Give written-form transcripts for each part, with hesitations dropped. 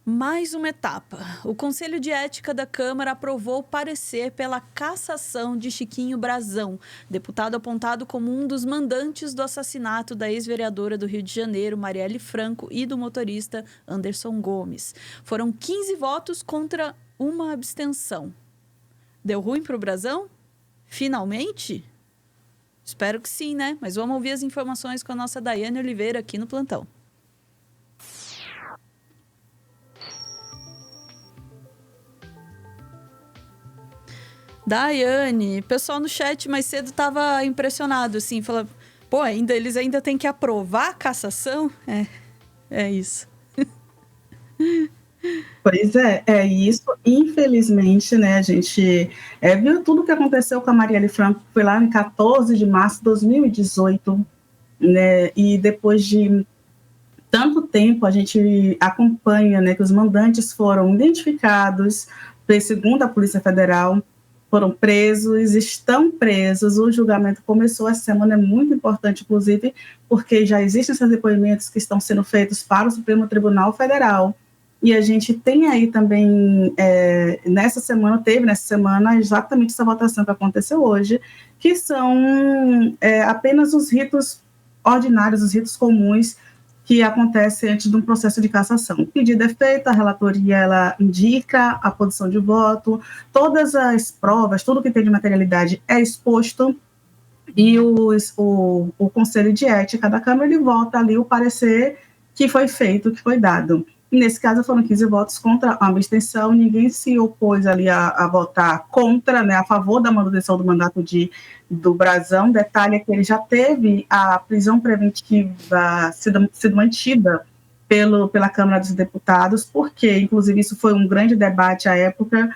Mais uma etapa. O Conselho de Ética da Câmara aprovou o parecer pela cassação de Chiquinho Brazão, deputado apontado como um dos mandantes do assassinato da ex-vereadora do Rio de Janeiro, Marielle Franco, e do motorista Anderson Gomes. Foram 15 votos contra uma abstenção. Deu ruim para o Brazão? Finalmente? Espero que sim, né? Mas vamos ouvir as informações com a nossa Daiane Oliveira aqui no plantão. Daiane, o pessoal no chat mais cedo estava impressionado, assim, falando, pô, eles ainda têm que aprovar a cassação? É isso. Pois é isso. Infelizmente, né, a gente viu tudo o que aconteceu com a Marielle Franco, foi lá em 14 de março de 2018, né, e depois de tanto tempo a gente acompanha, né, que os mandantes foram identificados, segundo a Polícia Federal, foram presos, estão presos, o julgamento começou essa semana, é muito importante, inclusive, porque já existem esses depoimentos que estão sendo feitos para o Supremo Tribunal Federal, e a gente tem aí também, teve nessa semana, exatamente essa votação que aconteceu hoje, que são apenas os ritos ordinários, os ritos comuns, que acontece antes de um processo de cassação. O pedido é feito, a relatoria ela indica a posição de voto, todas as provas, tudo que tem de materialidade é exposto, e o Conselho de Ética da Câmara ele vota ali o parecer que foi feito, que foi dado. E nesse caso foram 15 votos contra a abstenção, ninguém se opôs ali a votar contra, né, a favor da manutenção do mandato do Brazão. Detalhe é que ele já teve a prisão preventiva sido mantida pela Câmara dos Deputados, porque, inclusive, isso foi um grande debate à época,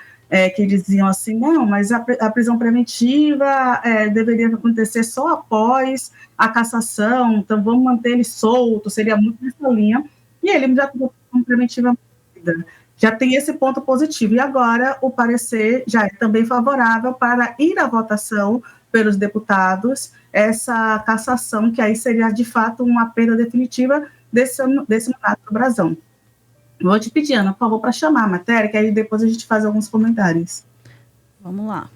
que diziam assim, não, mas a prisão preventiva deveria acontecer só após a cassação, então vamos manter ele solto, seria muito nessa linha, e ele já teve a prisão preventiva, já tem esse ponto positivo, e agora o parecer já é também favorável para ir à votação pelos deputados, essa cassação, que aí seria, de fato, uma perda definitiva desse mandato do Brazão. Vou te pedir, Ana, por favor, para chamar a matéria, que aí depois a gente faz alguns comentários. Vamos lá.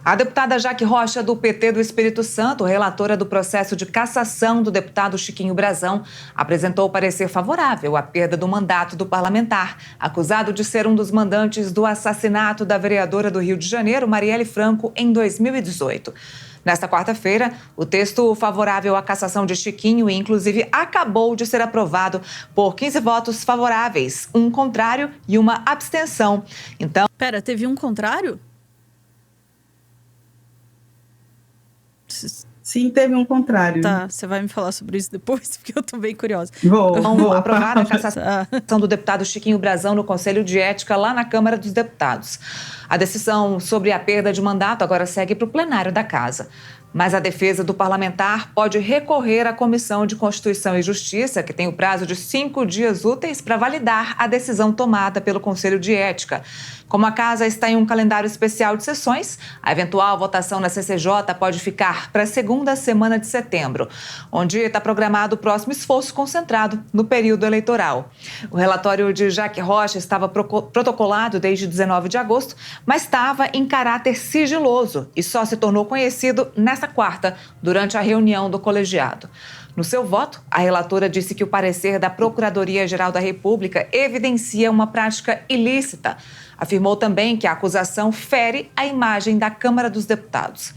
A deputada Jaque Rocha, do PT do Espírito Santo, relatora do processo de cassação do deputado Chiquinho Brazão, apresentou o parecer favorável à perda do mandato do parlamentar, acusado de ser um dos mandantes do assassinato da vereadora do Rio de Janeiro, Marielle Franco, em 2018. Nesta quarta-feira, o texto favorável à cassação de Chiquinho, inclusive, acabou de ser aprovado por 15 votos favoráveis, um contrário e uma abstenção. Então... Pera, teve um contrário? Sim, teve um contrário. Tá, você vai me falar sobre isso depois, porque eu tô bem curiosa. Vou. Aprovada a cassação do deputado Chiquinho Brazão no Conselho de Ética lá na Câmara dos Deputados. A decisão sobre a perda de mandato agora segue para o plenário da Casa. Mas a defesa do parlamentar pode recorrer à Comissão de Constituição e Justiça, que tem o prazo de 5 dias úteis para validar a decisão tomada pelo Conselho de Ética. Como a Casa está em um calendário especial de sessões, a eventual votação na CCJ pode ficar para a segunda semana de setembro, onde está programado o próximo esforço concentrado no período eleitoral. O relatório de Jaque Rocha estava protocolado desde 19 de agosto, mas estava em caráter sigiloso e só se tornou conhecido nesta quarta, durante a reunião do colegiado. No seu voto, a relatora disse que o parecer da Procuradoria-Geral da República evidencia uma prática ilícita. Afirmou também que a acusação fere a imagem da Câmara dos Deputados.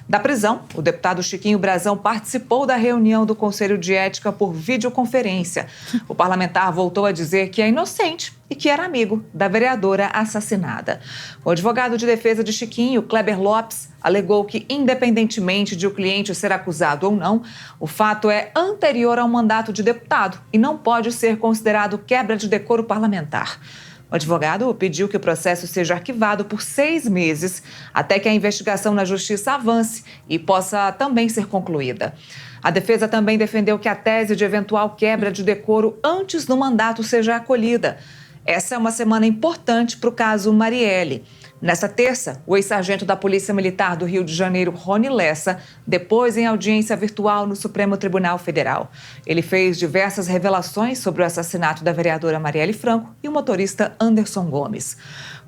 Da prisão, o deputado Chiquinho Brazão participou da reunião do Conselho de Ética por videoconferência. O parlamentar voltou a dizer que é inocente e que era amigo da vereadora assassinada. O advogado de defesa de Chiquinho, Kleber Lopes, alegou que, independentemente de o cliente ser acusado ou não, o fato é anterior ao mandato de deputado e não pode ser considerado quebra de decoro parlamentar. O advogado pediu que o processo seja arquivado por 6 meses, até que a investigação na Justiça avance e possa também ser concluída. A defesa também defendeu que a tese de eventual quebra de decoro antes do mandato seja acolhida. Essa é uma semana importante para o caso Marielle. Nesta terça, o ex-sargento da Polícia Militar do Rio de Janeiro, Rony Lessa, depôs em audiência virtual no Supremo Tribunal Federal. Ele fez diversas revelações sobre o assassinato da vereadora Marielle Franco e o motorista Anderson Gomes.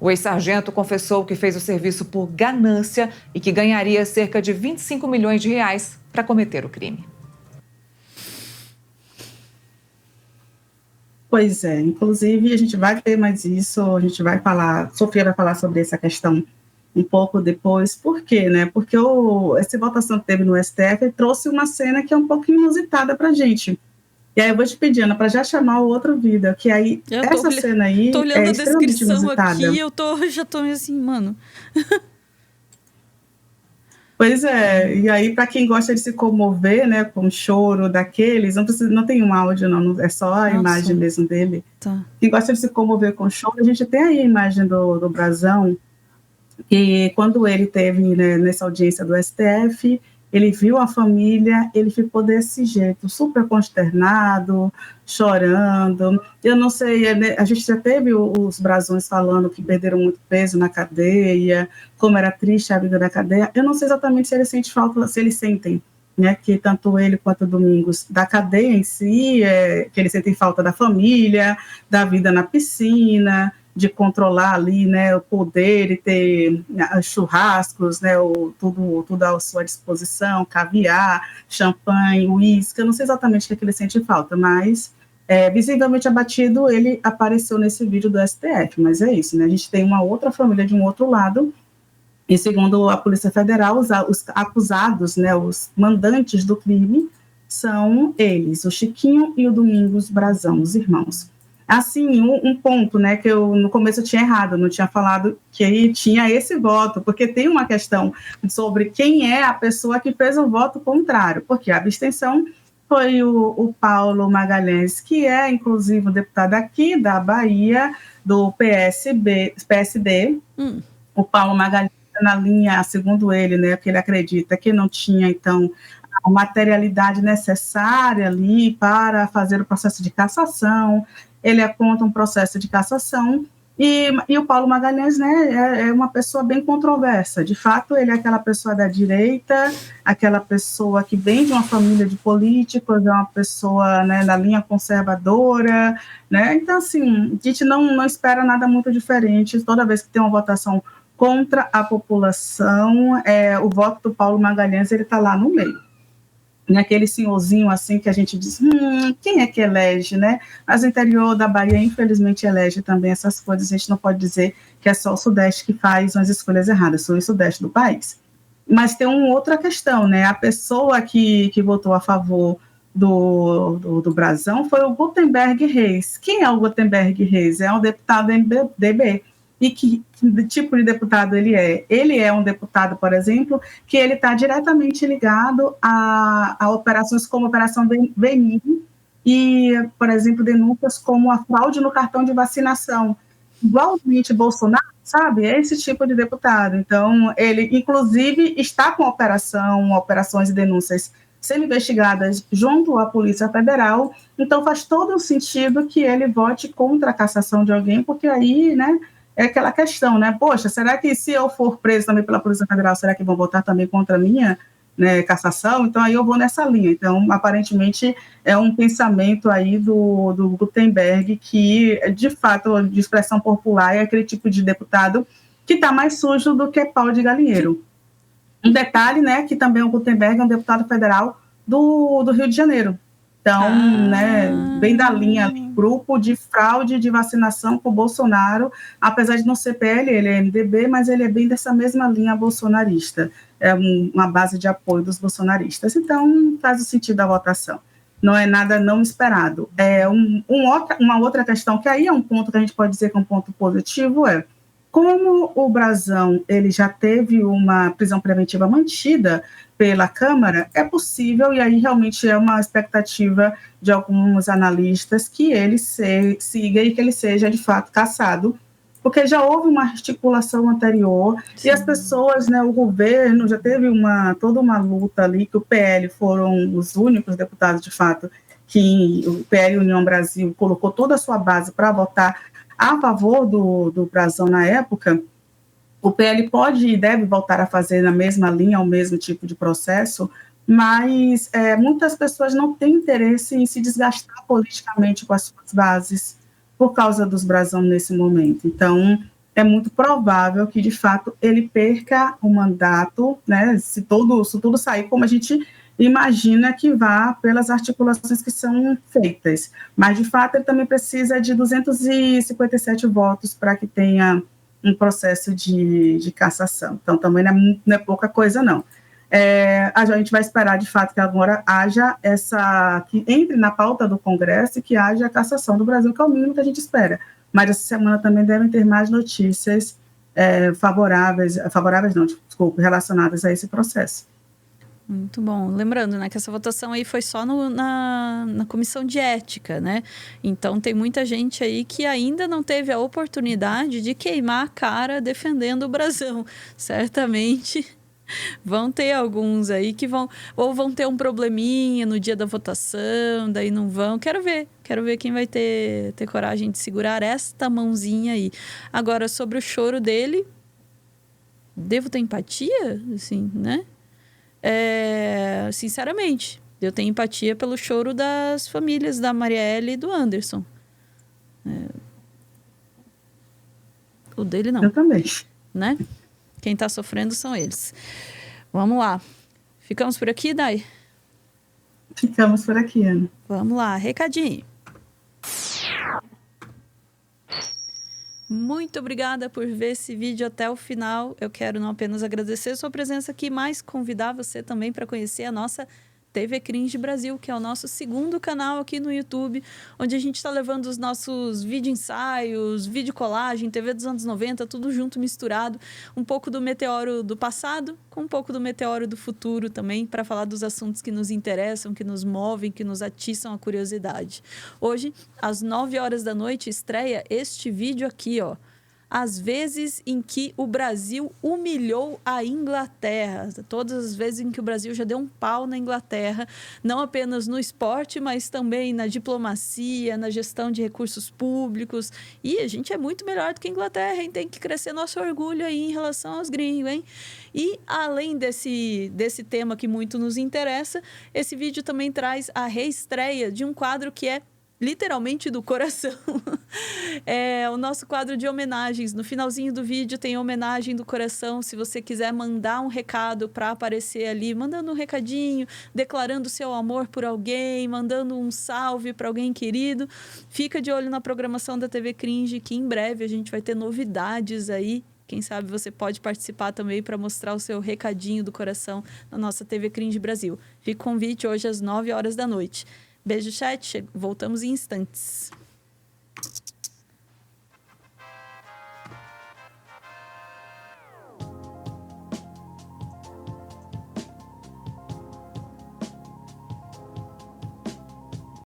O ex-sargento confessou que fez o serviço por ganância e que ganharia cerca de 25 milhões de reais para cometer o crime. Pois é, inclusive a gente vai ver mais isso, a gente vai falar, Sofia vai falar sobre essa questão um pouco depois. Por quê, né? Porque essa votação que teve no STF trouxe uma cena que é um pouco inusitada para a gente. E aí eu vou te pedir, Ana, para já chamar o outro vídeo, que aí essa cena aí tô olhando é a extremamente descrição inusitada. aqui, já tô meio assim, mano. Pois é, e aí para quem gosta de se comover, né, com choro daqueles, não tem um áudio não, é só a imagem mesmo dele. Tá. Quem gosta de se comover com choro, a gente tem aí a imagem do Brazão, e quando ele teve, né, nessa audiência do STF, ele viu a família, ele ficou desse jeito, super consternado, chorando. Eu não sei, a gente já teve os Brazões falando que perderam muito peso na cadeia, como era triste a vida da cadeia. Eu não sei exatamente se eles sentem falta, se eles sentem, né, que tanto ele quanto o Domingos, da cadeia em si, que eles sentem falta da família, da vida na piscina, de controlar ali, né, o poder e ter churrascos, né, tudo à sua disposição, caviar, champanhe, uísque. Eu não sei exatamente o que ele sente falta, mas visivelmente abatido, ele apareceu nesse vídeo do STF, mas é isso, né, a gente tem uma outra família de um outro lado, e segundo a Polícia Federal, os acusados, né, os mandantes do crime, são eles, o Chiquinho e o Domingos Brazão, os irmãos. Assim, um ponto, né, que eu no começo eu tinha errado, não tinha falado que tinha esse voto, porque tem uma questão sobre quem é a pessoa que fez o voto contrário, porque a abstenção foi o Paulo Magalhães, que é, inclusive, o deputado aqui da Bahia, do PSD. O Paulo Magalhães, na linha, segundo ele, né, que ele acredita que não tinha, então, a materialidade necessária ali para fazer o processo de cassação. Ele é contra um processo de cassação, e o Paulo Magalhães, né, é uma pessoa bem controversa. De fato, ele é aquela pessoa da direita, aquela pessoa que vem de uma família de políticos, é uma pessoa, né, da linha conservadora, né, então, assim, a gente não espera nada muito diferente. Toda vez que tem uma votação contra a população, o voto do Paulo Magalhães, ele está lá no meio. Naquele senhorzinho assim que a gente diz, quem é que elege, né? Mas o interior da Bahia, infelizmente, elege também essas coisas. A gente não pode dizer que é só o Sudeste que faz umas escolhas erradas, Sul e Sudeste do país. Mas tem uma outra questão, né? A pessoa que votou a favor do Brazão foi o Gutenberg Reis. Quem é o Gutenberg Reis? É um deputado MDB. E que tipo de deputado ele é? Ele é um deputado, por exemplo, que ele está diretamente ligado a operações como a Operação Venir e, por exemplo, denúncias como a fraude no cartão de vacinação. Igualmente Bolsonaro, sabe? É esse tipo de deputado. Então, ele, inclusive, está com operações e denúncias sendo investigadas junto à Polícia Federal. Então, faz todo o sentido que ele vote contra a cassação de alguém, porque aí, né, é aquela questão, né? Poxa, será que se eu for preso também pela Polícia Federal, será que vão votar também contra a minha, né, cassação? Então, aí eu vou nessa linha. Então, aparentemente, é um pensamento aí do Gutenberg que, de fato, de expressão popular, é aquele tipo de deputado que está mais sujo do que pau de galinheiro. Um detalhe, né, que também o Gutenberg é um deputado federal do Rio de Janeiro. Então, né, bem da linha, grupo de fraude de vacinação com o Bolsonaro, apesar de não ser PL, ele é MDB, mas ele é bem dessa mesma linha bolsonarista, é uma base de apoio dos bolsonaristas. Então, faz o sentido da votação. Não é nada não esperado. Uma outra questão, que aí é um ponto que a gente pode dizer que é um ponto positivo, como o Brazão ele já teve uma prisão preventiva mantida pela Câmara, é possível, e aí realmente é uma expectativa de alguns analistas, que ele siga e que ele seja, de fato, cassado, porque já houve uma articulação anterior. Sim. E as pessoas, né, o governo já teve toda uma luta ali, que o PL foram os únicos deputados, de fato, que o PL União Brasil colocou toda a sua base para votar a favor do Brazão na época. O PL pode e deve voltar a fazer na mesma linha, o mesmo tipo de processo, mas muitas pessoas não têm interesse em se desgastar politicamente com as suas bases por causa dos brasão nesse momento. Então, é muito provável que, de fato, ele perca o mandato, né, se tudo sair como a gente imagina que vá pelas articulações que são feitas. Mas, de fato, ele também precisa de 257 votos para que tenha um processo de cassação. Então, também não é pouca coisa, não. A gente vai esperar, de fato, que agora haja que entre na pauta do Congresso e que haja a cassação do Brasil, que é o mínimo que a gente espera. Mas essa semana também devem ter mais notícias favoráveis não, desculpa, relacionadas a esse processo. Muito bom. Lembrando, né, que essa votação aí foi só na comissão de ética, né? Então, tem muita gente aí que ainda não teve a oportunidade de queimar a cara defendendo o brasão. Certamente vão ter alguns aí que vão ter um probleminha no dia da votação, daí não vão. Quero ver quem vai ter coragem de segurar esta mãozinha aí. Agora, sobre o choro dele, devo ter empatia, assim, né? Sinceramente, eu tenho empatia pelo choro das famílias da Marielle e do Anderson. O dele não. Eu também. Né? Quem tá sofrendo são eles. Vamos lá. Ficamos por aqui, Dai? Ficamos por aqui, Ana. Vamos lá, recadinho. Muito obrigada por ver esse vídeo até o final. Eu quero não apenas agradecer a sua presença aqui, mas convidar você também para conhecer a nossa TV Cringe Brasil, que é o nosso segundo canal aqui no YouTube, onde a gente está levando os nossos vídeo ensaios, vídeo colagem, TV dos anos 90, tudo junto, misturado. Um pouco do meteoro do passado, com um pouco do meteoro do futuro também, para falar dos assuntos que nos interessam, que nos movem, que nos atiçam a curiosidade. Hoje, às 9 horas da noite, estreia este vídeo aqui, ó. As vezes em que o Brasil humilhou a Inglaterra. Todas as vezes em que o Brasil já deu um pau na Inglaterra, não apenas no esporte, mas também na diplomacia, na gestão de recursos públicos. E a gente é muito melhor do que a Inglaterra, hein? Tem que crescer nosso orgulho aí em relação aos gringos, hein? E além desse tema que muito nos interessa, esse vídeo também traz a reestreia de um quadro que é literalmente do coração. É o nosso quadro de homenagens. No finalzinho do vídeo tem homenagem do coração. Se você quiser mandar um recado para aparecer ali, mandando um recadinho, declarando seu amor por alguém, mandando um salve para alguém querido, fica de olho na programação da TV Cringe, que em breve a gente vai ter novidades aí. Quem sabe você pode participar também para mostrar o seu recadinho do coração na nossa TV Cringe Brasil. Fica o convite hoje às 9 horas da noite. Beijo, chat. Voltamos em instantes.